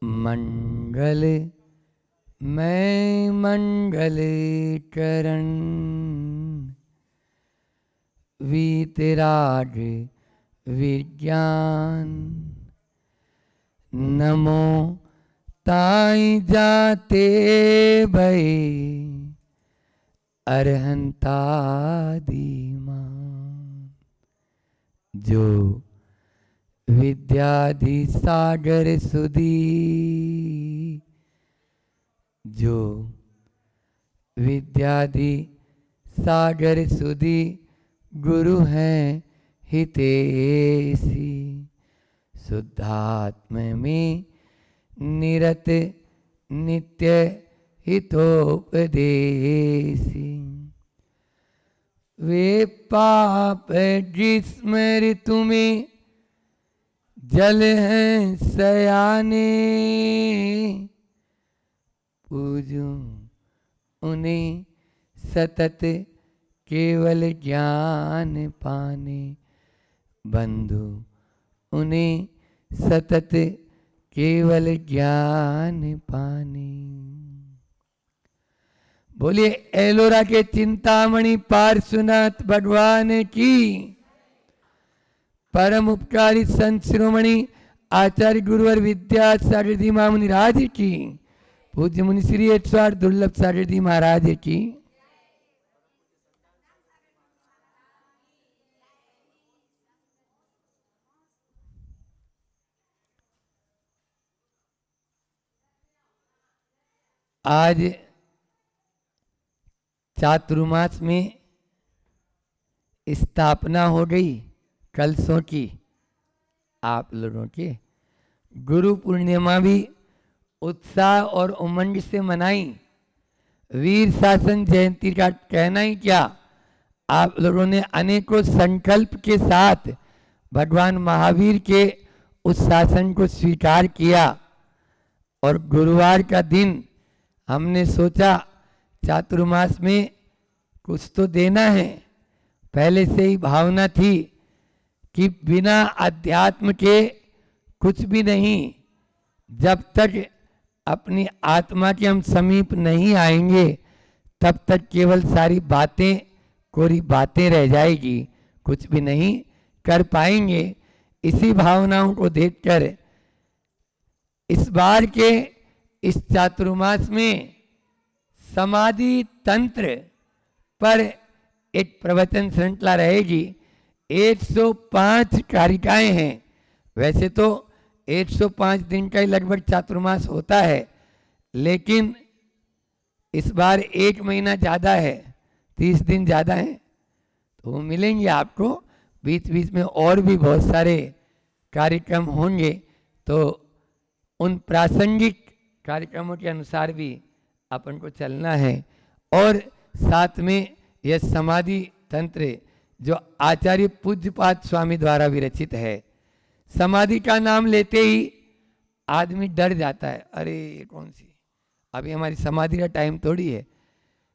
मंगल मैं मंगल चरण वीतराग विज्ञान नमो ताई जाते भई अरहंता दीमान जो विद्याधि सागर सुधी जो विद्याधि सागर सुधी गुरु हैं हितेशी शुद्धात्म में निरत नित्य हितोपदेशी वे पाप जिस्म ऋतु में जल हैं सयाने पूजूं उन्हें सतत केवल ज्ञान पाने बंधु उन्हें सतत केवल ज्ञान पाने। बोलिए एलोरा के चिंतामणि पार्श्वनाथ भगवान की, परम उपकारी संत शिरोमणि आचार्य गुरुवर विद्यासागर जी महामुनि राज की, पूज्य मुनि श्री 108 दुर्लभ सागर जी महाराज की। आज चातुर्मास में स्थापना हो गई कलशों की आप लोगों के। गुरु पूर्णिमा भी उत्साह और उमंग से मनाई। वीर शासन जयंती का कहना ही क्या, आप लोगों ने अनेकों संकल्प के साथ भगवान महावीर के उस शासन को स्वीकार किया। और गुरुवार का दिन हमने सोचा चातुर्मास में कुछ तो देना है। पहले से ही भावना थी कि बिना अध्यात्म के कुछ भी नहीं। जब तक अपनी आत्मा के हम समीप नहीं आएंगे तब तक केवल सारी बातें कोरी बातें रह जाएगी, कुछ भी नहीं कर पाएंगे। इसी भावनाओं को देखकर इस बार के इस चातुर्मास में समाधि तंत्र पर एक प्रवचन श्रृंखला रहेगी। 105 कारिकाएं हैं। वैसे तो 105 दिन का ही लगभग चातुर्मास होता है, लेकिन इस बार 1 महीना ज़्यादा है, 30 दिन ज़्यादा है, तो वो मिलेंगे आपको। बीच बीच में और भी बहुत सारे कार्यक्रम होंगे, तो उन प्रासंगिक कार्यक्रमों के अनुसार भी अपन को चलना है। और साथ में यह समाधि तंत्र जो आचार्य पूज्यपाद स्वामी द्वारा विरचित है। समाधि का नाम लेते ही आदमी डर जाता है, अरे ये कौन सी, अभी हमारी समाधि का टाइम थोड़ी है।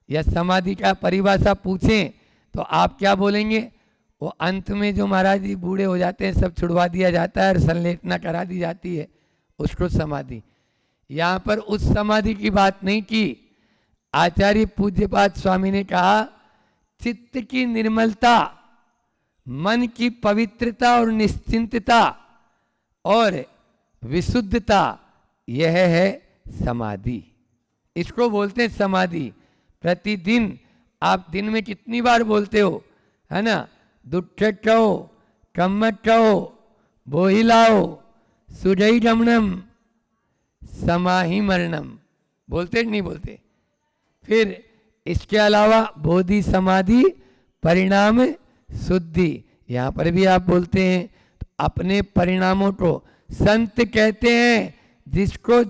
या समाधि का परिभाषा पूछें तो आप क्या बोलेंगे? वो अंत में जो महाराज जी बूढ़े हो जाते हैं, सब छुड़वा दिया जाता है और संलेखना करा दी जाती है, उसको समाधि। यहाँ पर उस समाधि की बात नहीं की। आचार्य पूज्यपाद स्वामी ने कहा चित्त की निर्मलता, मन की पवित्रता और निश्चिंतता और विशुद्धता, यह है समाधि। इसको बोलते हैं समाधि। प्रतिदिन आप दिन में कितनी बार बोलते हो, है ना? दुख कहो, कम्मत कहो, बोहिलाओ, सुजई गमनम, समाहि मरणम, बोलते कि नहीं बोलते? फिर इसके अलावा बोधि समाधि परिणाम शुद्धि, यहाँ पर भी आप बोलते हैं। तो अपने परिणामों को संत कहते हैं जिसको,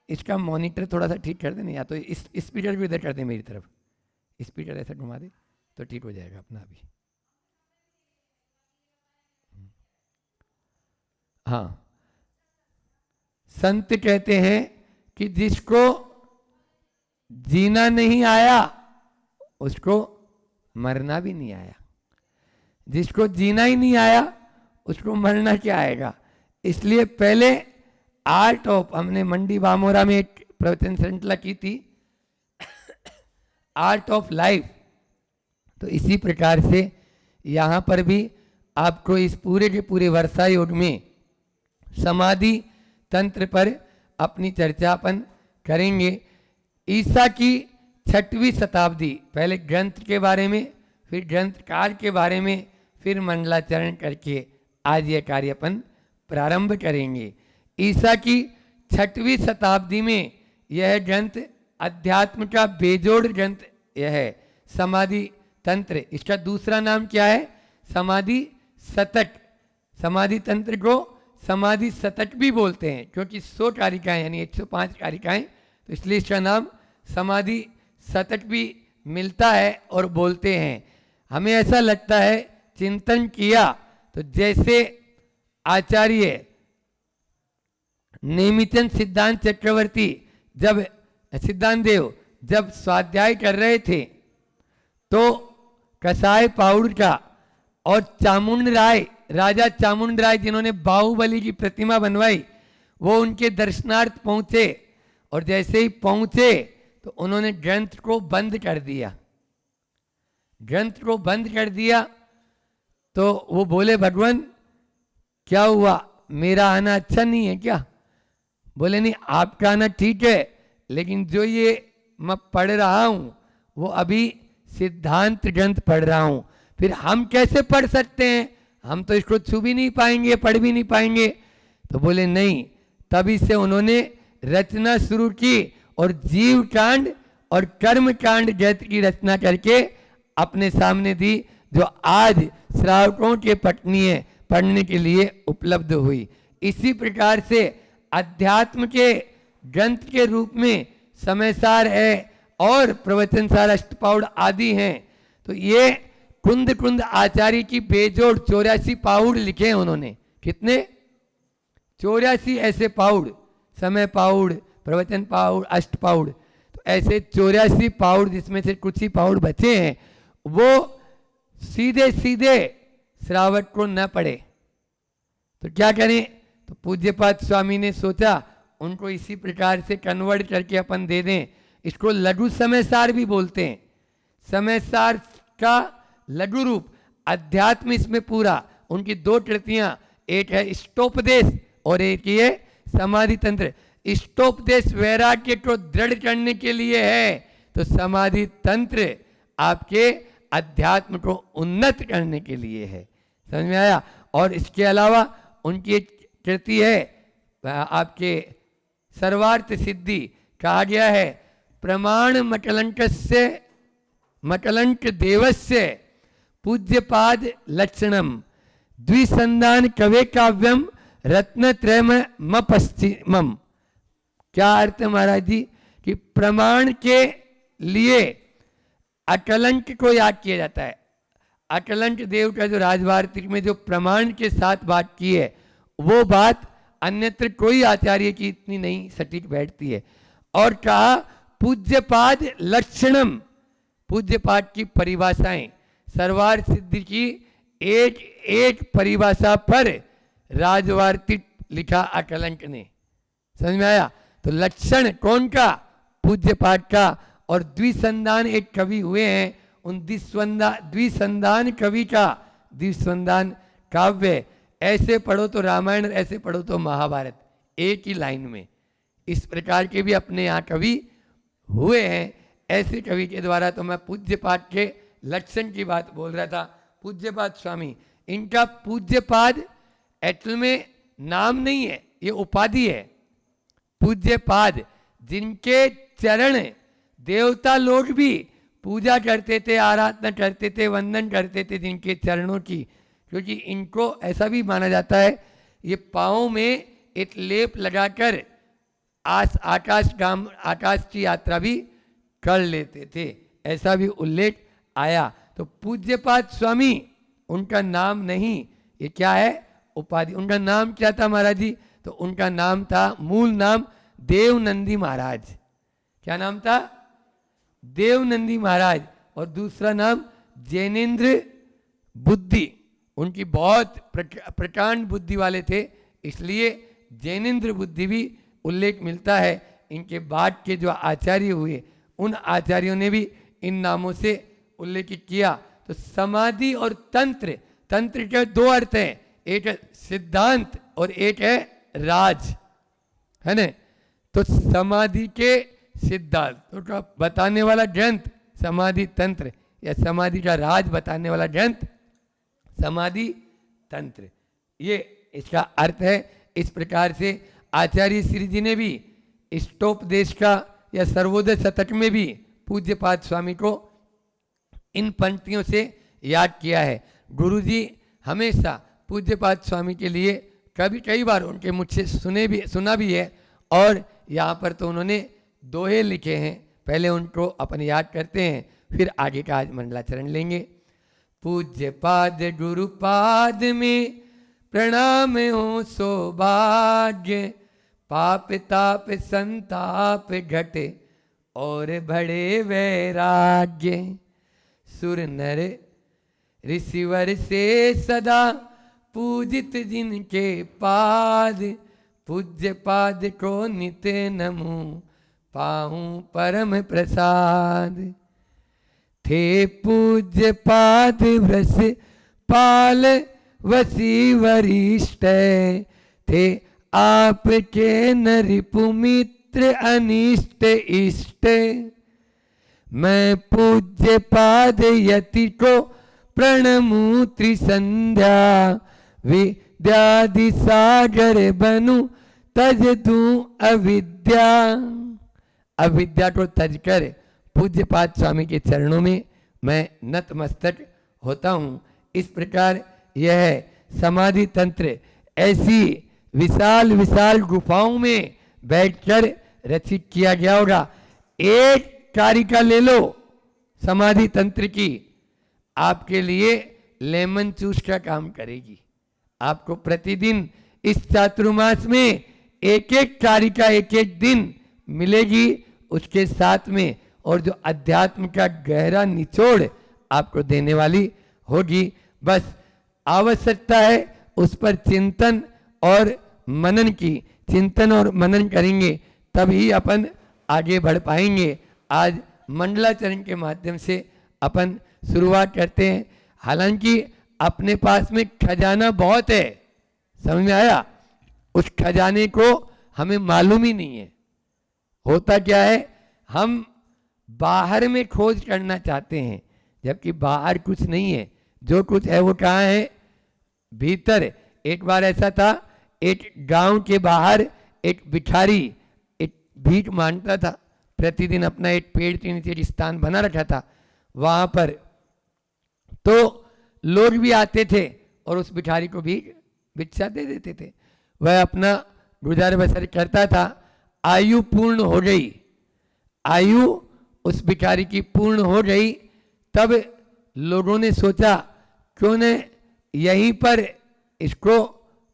इसका मॉनिटर थोड़ा सा ठीक कर देना, या तो इस स्पीकर भी इधर कर दे मेरी तरफ, स्पीकर ऐसा घुमा दे तो ठीक हो जाएगा अपना भी। हाँ, संत कहते हैं कि जिसको जीना नहीं आया उसको मरना भी नहीं आया। जिसको जीना ही नहीं आया उसको मरना क्या आएगा। इसलिए पहले आर्ट ऑफ, हमने मंडी बामोरा में एक प्रवचन श्रृंखला की थी, आर्ट ऑफ लाइफ। तो इसी प्रकार से यहाँ पर भी आपको इस पूरे के पूरे वर्षा योग में समाधि तंत्र पर अपनी चर्चा अपन करेंगे। ईसा की 6वीं शताब्दी, पहले ग्रंथ के बारे में, फिर ग्रंथकार के बारे में, फिर मंडलाचरण करके आज यह कार्य अपन प्रारंभ करेंगे। ईसा की 6वीं शताब्दी में यह ग्रंथ अध्यात्म का बेजोड़ ग्रंथ यह है, समाधि तंत्र। इसका दूसरा नाम क्या है? समाधि शतक। समाधि तंत्र को समाधि शतक भी बोलते हैं, क्योंकि 100 कारिकाएं यानी 105 कारिकाएं, तो इसलिए इसका नाम समाधि शतक भी मिलता है और बोलते हैं। हमें ऐसा लगता है, चिंतन किया तो जैसे आचार्य नेमिचंद सिद्धांत चक्रवर्ती जब सिद्धांत देव जब स्वाध्याय कर रहे थे तो कसाई पाउड का और चामुंड राय, राजा चामुंड राय जिन्होंने बाहुबली की प्रतिमा बनवाई, वो उनके दर्शनार्थ पहुंचे और जैसे ही पहुंचे तो उन्होंने ग्रंथ को बंद कर दिया। ग्रंथ को बंद कर दिया तो वो बोले, भगवान क्या हुआ, मेरा आना अच्छा नहीं है क्या? बोले नहीं, आपका आना ठीक है, लेकिन जो ये मैं पढ़ रहा हूं वो अभी सिद्धांत ग्रंथ पढ़ रहा हूं, फिर हम कैसे पढ़ सकते हैं? हम तो इसको छू भी नहीं पाएंगे, पढ़ भी नहीं पाएंगे। तो बोले नहीं, तभी से उन्होंने रचना शुरू की और जीव कांड और कर्म कांड ग्रंथ की रचना करके अपने सामने दी, जो आज श्रावकों के पढ़ने के लिए उपलब्ध हुई। इसी प्रकार से अध्यात्म के ग्रंथ के रूप में समयसार है और प्रवचनसार, अष्टपाउड आदि हैं। तो ये कुंद कुंद आचार्य की बेजोड़ 84 पाउड लिखे हैं उन्होंने। कितने? 84 ऐसे पाउड, समय पाउड, प्रवचन पाउड, अष्टपाउड, तो ऐसे 84 पाउड, जिसमें से कुछ ही पाउड बचे हैं, वो सीधे सीधे श्रावक को न पढ़े तो क्या करें? तो पूज्यपाद स्वामी ने सोचा उनको इसी प्रकार से कन्वर्ट करके अपन दे दें। इसको लघु समयसार भी बोलते हैं। समयसार का लघु रूप अध्यात्म इसमें पूरा। उनकी 2 कृतियां, एक है इष्टोपदेश और एक ये समाधि तंत्र। इष्टोपदेश वैराग्य को दृढ़ करने के लिए है, तो समाधि तंत्र आपके अध्यात्म को उन्नत करने के लिए है। समझ में आया? और इसके अलावा उनकी एक कृति है आपके सर्वार्थ सिद्धि, कहा गया है प्रमाण मकलंक देवस्य पूज्यपाद लक्षणम द्विसंधान कवे काव्यम रत्नत्रयम पश्चिमम। क्या अर्थ है महाराज जी? कि प्रमाण के लिए अकलंक को याद किया जाता है। अकलंक देव का जो राजवार्तिक में जो प्रमाण के साथ बात की है, वो बात अन्यत्र कोई आचार्य की इतनी नहीं सटीक बैठती है। और कहा पूज्यपाद लक्षणम, पूज्यपाद की परिभाषाएं, सर्वार्थ सिद्धि की एक एक परिभाषा पर राजवार्तिक लिखा अकलंक ने। समझ में आया? तो लक्षण कौन का? पूज्यपाद का। और द्विसंधान एक कवि हुए हैं, उन द्विसंधान कवि का द्विसंधान काव्य ऐसे पढ़ो तो रामायण, ऐसे पढ़ो तो महाभारत, एक ही लाइन में। इस प्रकार के भी अपने यहाँ कवि हुए हैं। ऐसे कवि के द्वारा तो मैं पूज्यपाद के लक्षण की बात बोल रहा था। पूज्यपाद स्वामी, इनका पूज्यपाद एक्चुअल में नाम नहीं है, ये उपाधि है। पूज्यपाद, जिनके चरण देवता लोग भी पूजा करते थे, आराधना करते थे, वंदन करते थे जिनके चरणों की, क्योंकि इनको ऐसा भी माना जाता है ये पाँव में एक लेप लगाकर आकाश की यात्रा भी कर लेते थे, ऐसा भी उल्लेख आया। तो पूज्यपाद स्वामी उनका नाम नहीं, ये क्या है? उपाधि। उनका नाम क्या था महाराज जी? तो उनका नाम था, मूल नाम देवनंदी महाराज। क्या नाम था? देवनंदी महाराज। और दूसरा नाम जैनेन्द्र बुद्धि। उनकी बहुत प्रकांड बुद्धि वाले थे, इसलिए जैनेन्द्र बुद्धि भी उल्लेख मिलता है। इनके बाद के जो आचार्य हुए उन आचार्यों ने भी इन नामों से उल्लेखित किया। तो समाधि और तंत्र, तंत्र के दो अर्थ हैं, एक है सिद्धांत और एक है राज, है ना। तो समाधि के सिद्धांत तो बताने वाला ग्रंथ समाधि तंत्र, या समाधि का राज बताने वाला ग्रंथ समाधि तंत्र, ये इसका अर्थ है। इस प्रकार से आचार्य श्री जी ने भी इष्टोपदेश का या सर्वोदय शतक में भी पूज्यपाद स्वामी को इन पंक्तियों से याद किया है। गुरु जी हमेशा पूज्यपाद स्वामी के लिए कई बार उनके मुझसे सुना भी है, और यहाँ पर तो उन्होंने दोहे लिखे हैं। पहले उनको अपन याद करते हैं, फिर आगे का आज मंडलाचरण लेंगे। पूज्यपाद गुरुपाद में प्रणाम हो सौभाग्य, पाप ताप संताप घटे और बड़े वैराग्य। सुर नर ऋषिवर से सदा पूजित जिनके पाद, पूज्य पाद को नित नमो पाऊं परम प्रसाद। थे पूज्य पाद व्रस पाल वसी वरिष्ठ, थे आपके नरिपु मित्र अनिष्ट इष्ट। मैं पूज्य पाद यति को प्रणमु त्रिसंध्या, विद्यादि सागर बनूं तज दूं अविद्या। अविद्या को तज कर पूज्यपाद स्वामी के चरणों में मैं नतमस्तक होता हूँ। इस प्रकार यह समाधि तंत्र ऐसी विशाल विशाल गुफाओं में बैठकर रचित किया गया होगा। एक कारिका ले लो समाधि तंत्र की, आपके लिए लेमन जूस का काम करेगी। आपको प्रतिदिन इस चातुर्मास में एक एक कारिका एक एक दिन मिलेगी उसके साथ में, और जो अध्यात्म का गहरा निचोड़ आपको देने वाली होगी। बस आवश्यकता है उस पर चिंतन और मनन की। चिंतन और मनन करेंगे तभी अपन आगे बढ़ पाएंगे। आज मंडलाचरण के माध्यम से अपन शुरुआत करते हैं। हालांकि अपने पास में खजाना बहुत है, समझ में आया? उस खजाने को हमें मालूम ही नहीं है। होता क्या है, हम बाहर में खोज करना चाहते हैं, जबकि बाहर कुछ नहीं है। जो कुछ है वो कहाँ है? भीतर। एक बार ऐसा था, एक गांव के बाहर एक भिखारी एक भीख मांगता था। प्रतिदिन अपना एक पेड़ के नीचे स्थान बना रखा था। वहां पर तो लोग भी आते थे और उस भिखारी को भी भिक्षा दे देते थे। वह अपना गुजार बसर करता था। आयु पूर्ण हो गई, आयु उस भिखारी की पूर्ण हो गई। तब लोगों ने सोचा क्यों न यहीं पर इसको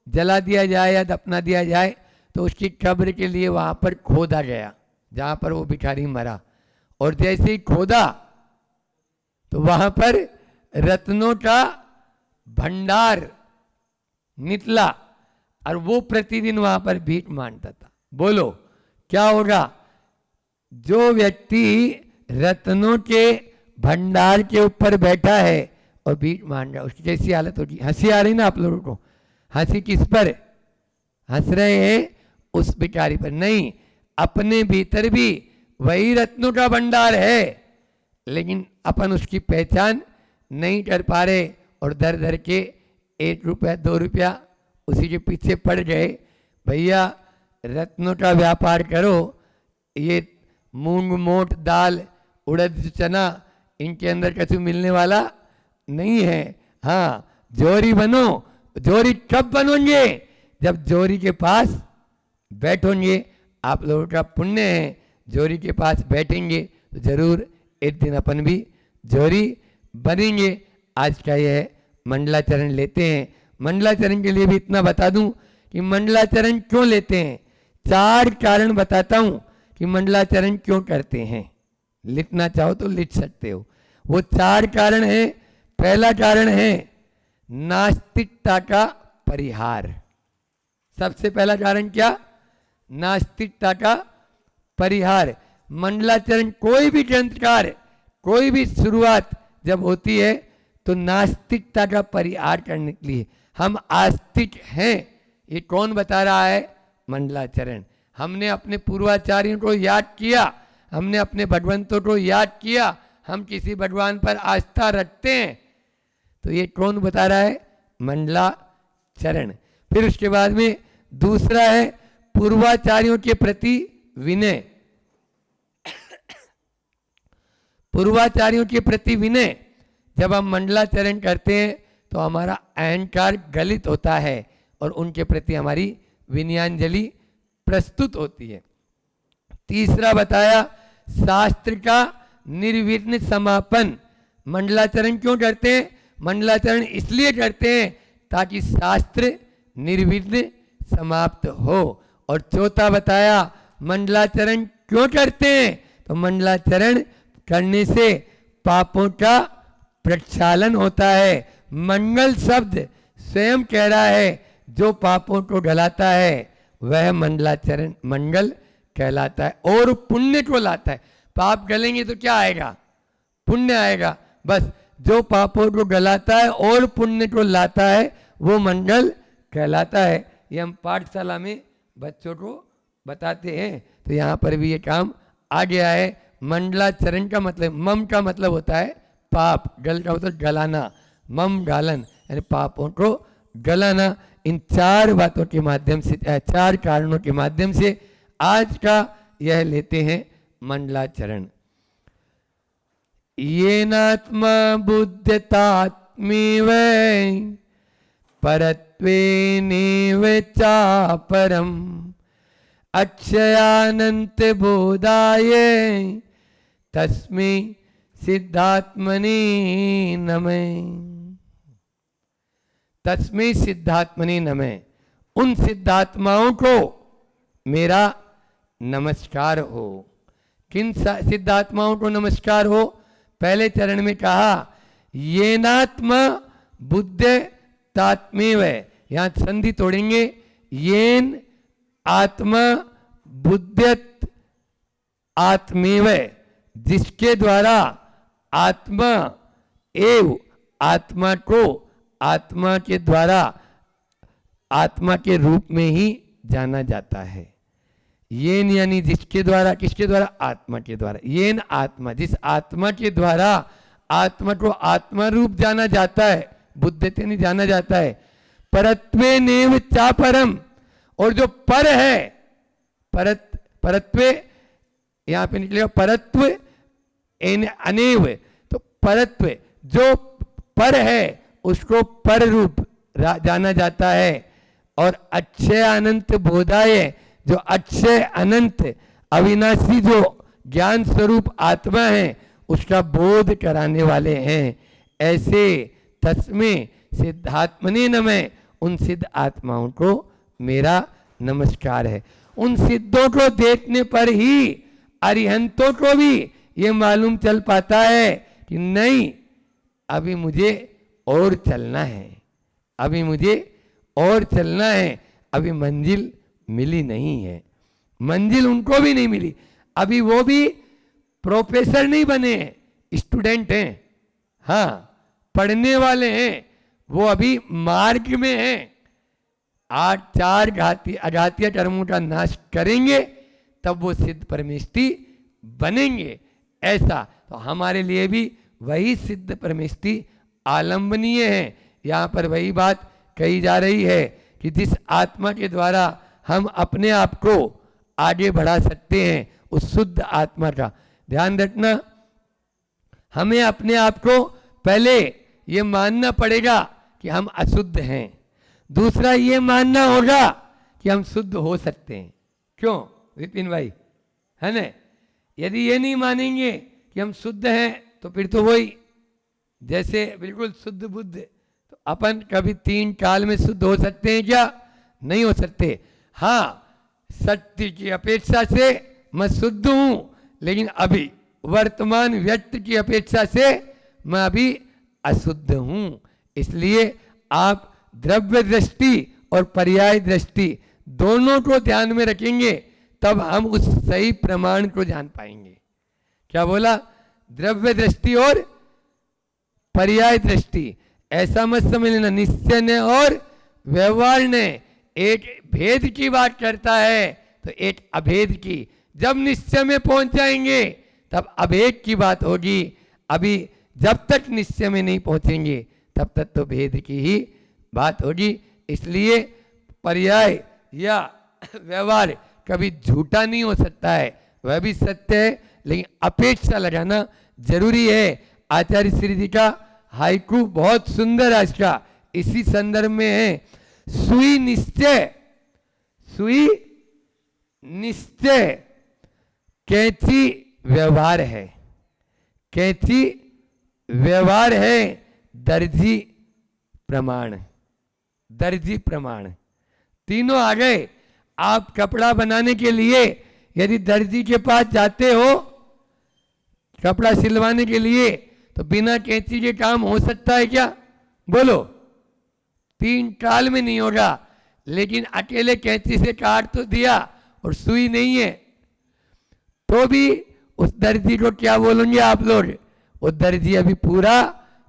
जला दिया जाए या दफना दिया जाए। तो उसकी कब्र के लिए वहां पर खोदा गया जहां पर वो भिखारी मरा। और जैसे ही खोदा तो वहां पर रत्नों का भंडार निकला, और वो प्रतिदिन वहां पर भीख मांगता था। बोलो क्या होगा? जो व्यक्ति रत्नों के भंडार के ऊपर बैठा है और भीख मांग रहा, उसकी कैसी हालत होगी? हंसी आ रही ना आप लोगों को? हंसी किस पर हंस रहे हैं? उस भिखारी पर नहीं, अपने भीतर भी वही रत्नों का भंडार है, लेकिन अपन उसकी पहचान नहीं कर पा रहे और दर दर के 1 रुपया 2 रुपया उसी के पीछे पड़ गए। भैया रत्नों का व्यापार करो, ये मूंग मोट दाल उड़द चना इनके अंदर कछु मिलने वाला नहीं है। हाँ, जोरी बनो। जोरी कब बनोगे? जब जोरी के पास बैठोगे। आप लोगों का पुण्य है, जोरी के पास बैठेंगे तो जरूर एक दिन अपन भी जोरी बनेंगे। आज का यह मंडलाचरण लेते हैं। मंडलाचरण के लिए भी इतना बता दूं कि मंडलाचरण क्यों लेते हैं। 4 कारण बताता हूं कि मंडलाचरण क्यों करते हैं। लिखना चाहो तो लिख सकते हो। वो 4 कारण है। पहला कारण है नास्तिकता का परिहार। सबसे पहला कारण क्या? नास्तिकता का परिहार। मंडलाचरण, कोई भी ग्रंथकार, कोई भी शुरुआत जब होती है तो नास्तिकता का परिहार करने के लिए। हम आस्तिक हैं, ये कौन बता रहा है? मंडलाचरण। हमने अपने पूर्वाचार्यों को याद किया, हमने अपने भगवंतों को याद किया, हम किसी भगवान पर आस्था रखते हैं, तो ये कौन बता रहा है? मंडलाचरण। फिर उसके बाद में दूसरा है पूर्वाचार्यों के प्रति विनय। पूर्वाचार्यों के प्रति विनय, जब हम मंडलाचरण करते हैं तो हमारा अहंकार गलित होता है और उनके प्रति हमारी विनयांजलि प्रस्तुत होती है। तीसरा बताया शास्त्र का निर्विघ्न समापन। मंडलाचरण क्यों करते हैं? मंडलाचरण इसलिए करते हैं ताकि शास्त्र निर्विघ्न समाप्त हो। और चौथा बताया मंडलाचरण क्यों करते हैं? तो मंडलाचरण करने से पापों का प्रक्षालन होता है। मंगल शब्द स्वयं कह रहा है जो पापों को गलाता है वह मंडलाचरण मंगल कहलाता है और पुण्य को लाता है। पाप गलेंगे तो क्या आएगा? पुण्य आएगा। बस जो पापों को गलाता है और पुण्य को लाता है वो मंगल कहलाता है। ये हम पाठशाला में बच्चों को बताते हैं, तो यहाँ पर भी ये काम आ गया है। मंडलाचरण का मतलब, मम का मतलब होता है पाप, गल का मतलब गलाना, मम गालन यानी पापों को गलाना। इन चार बातों के माध्यम से, चार कारणों के माध्यम से आज का यह लेते हैं मंडलाचरण। येनात्मा बुद्धतात्मेव परत्वेनेव चापरम अक्षयानंत बोधाय तस्मै सिद्धात्मने नमः। तस्मै सिद्धात्मने नमः। उन सिद्धात्माओं को मेरा नमस्कार हो। किन सिद्धात्माओं को नमस्कार हो? पहले चरण में कहा येनात्मा बुद्ध तात्मेव, यहाँ संधि तोड़ेंगे, येन आत्मा बुद्ध्यत आत्मेव, जिसके द्वारा आत्मा एव आत्मा को आत्मा के द्वारा आत्मा के रूप में ही जाना जाता है। येन यानी जिसके द्वारा, किसके द्वारा? आत्मा के द्वारा। येन आत्मा, जिस आत्मा के द्वारा आत्मा को आत्मा रूप जाना जाता है, बुद्धते नहीं जाना जाता है। परत्वे नेव चा परम, और जो पर है, परत्वे यहाँ पे निकलेगा परत्व अनेव, तो परत्व जो पर है उसको पर रूप जाना जाता है। और अक्षय अनंत बोधाय, जो अक्षय अनंत अविनाशी जो ज्ञान स्वरूप आत्मा है उसका बोध कराने वाले हैं। ऐसे तस्मै सिद्धात्मने नमः, उन सिद्ध आत्माओं को मेरा नमस्कार है। उन सिद्धों को देखने पर ही अरिहंतों को भी ये मालूम चल पाता है कि नहीं, अभी मुझे और चलना है, अभी मुझे और चलना है, अभी मंजिल मिली नहीं है। मंजिल उनको भी नहीं मिली, अभी वो भी प्रोफेसर नहीं बने, स्टूडेंट हैं, हाँ पढ़ने वाले हैं, वो अभी मार्ग में हैं। आज चार अजातीय कर्मों का नाश करेंगे तब वो सिद्ध परमेष्टि बनेंगे। ऐसा तो हमारे लिए भी वही सिद्ध परमेष्टि आलंबनीय है। यहाँ पर वही बात कही जा रही है कि जिस आत्मा के द्वारा हम अपने आप को आगे बढ़ा सकते हैं, उस शुद्ध आत्मा का ध्यान रखना। हमें अपने आप को पहले ये मानना पड़ेगा कि हम अशुद्ध हैं, दूसरा ये मानना होगा कि हम शुद्ध हो सकते हैं। क्यों विपिन भाई, है ना? यदि ये नहीं मानेंगे कि हम शुद्ध हैं तो फिर तो वही जैसे बिल्कुल शुद्ध बुद्ध, तो अपन कभी 3 काल में शुद्ध हो सकते हैं क्या? नहीं हो सकते। हाँ, सत्य की अपेक्षा से मैं शुद्ध हूं, लेकिन अभी वर्तमान व्यक्ति की अपेक्षा से मैं अभी अशुद्ध हूं। इसलिए आप द्रव्य दृष्टि और पर्याय दृष्टि दोनों को ध्यान में रखेंगे तब हम उस सही प्रमाण को जान पाएंगे। क्या बोला? द्रव्य दृष्टि और पर्याय दृष्टि। ऐसा मत समझ लेना निश्चय ने और व्यवहार ने एक भेद की बात करता है तो एक अभेद की। जब निश्चय में पहुंच जाएंगे तब अभेद की बात होगी। अभी जब तक निश्चय में नहीं पहुंचेंगे तब तक तो भेद की ही बात होगी। इसलिए पर्याय या व्यवहार कभी झूठा नहीं हो सकता है, वह भी सत्य है, लेकिन अपेक्षा लगाना जरूरी है। आचार्य श्री जी का हाइकू बहुत सुंदर आज का इसी संदर्भ में है। सुई निश्चय, सुई निश्चय कैंची व्यवहार है, कैंची व्यवहार है, दर्जी प्रमाण, दर्जी प्रमाण। तीनों आ गए। आप कपड़ा बनाने के लिए यदि दर्जी के पास जाते हो कपड़ा सिलवाने के लिए तो बिना कैंची के काम हो सकता है क्या? बोलो, 3 काल में नहीं होगा। लेकिन अकेले कैंची से काट तो दिया और सुई नहीं है तो भी उस दर्जी को क्या बोलेंगे आप लोग? वो दर्जी अभी पूरा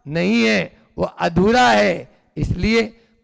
नहीं है, वो अधूरा है। इसलिए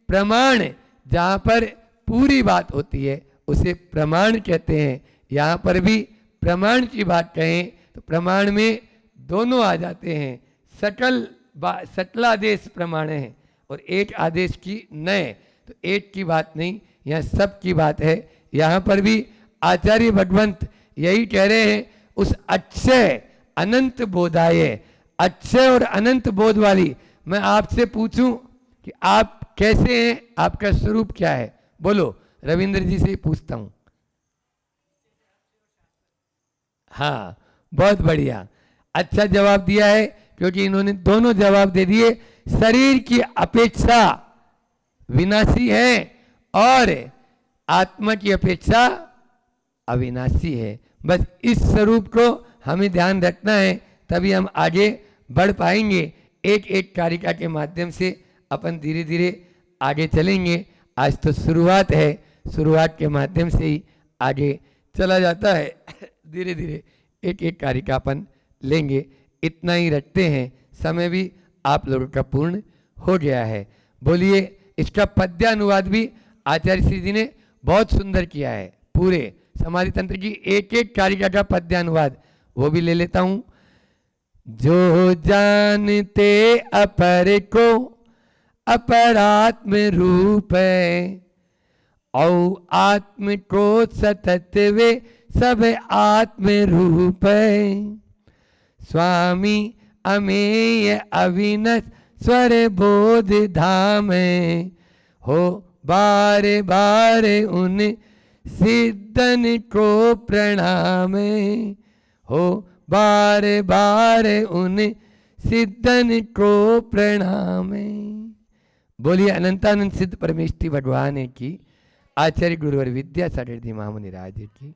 प्रमाण जहाँ पर पूरी बात होती है उसे प्रमाण कहते हैं। यहाँ पर भी प्रमाण की बात कहें तो प्रमाण में दोनों आ जाते हैं। सकल आदेश प्रमाण है और एक आदेश की नए, तो एक की बात नहीं, यहाँ सब की बात है। यहाँ पर भी आचार्य भगवंत यही कह रहे हैं, उस अक्षय अनंत बोधाय, अक्षय और अनंत बोध वाली मैं आपसे पूछूं कि आप कैसे हैं, आपका स्वरूप क्या है? बोलो, रविंद्र जी से पूछता हूं। हाँ, बहुत बढ़िया, अच्छा जवाब दिया है, क्योंकि इन्होंने दोनों जवाब दे दिए। शरीर की अपेक्षा विनाशी है और आत्मा की अपेक्षा अविनाशी है। बस इस स्वरूप को हमें ध्यान रखना है, तभी हम आगे बढ़ पाएंगे। एक एक कारिका के माध्यम से अपन धीरे धीरे आगे चलेंगे। आज तो शुरुआत है, शुरुआत के माध्यम से ही आगे चला जाता है। धीरे धीरे एक एक कारिका अपन लेंगे। इतना ही रखते हैं, समय भी आप लोगों का पूर्ण हो गया है। बोलिए, इसका पद्यानुवाद भी आचार्य श्री जी ने बहुत सुंदर किया है। पूरे समाधि तंत्र की एक एक कारिका का पद्यानुवाद वो भी ले लेता हूं। जो जानते अपर को अपरात्म रूप है, औ आत्म को सतत वे सब आत्म रूप है। स्वामी अमेय अविनश स्वर बोध धाम है, हो बारे बारे उन सिद्धन को प्रणाम, हो बारे बारे उन सिद्धन को प्रणाम। बोलिए अनंतानंद सिद्ध परमेष्टि भगवान की, आचार्य गुरुवर विद्यासागर महामुनि राज की।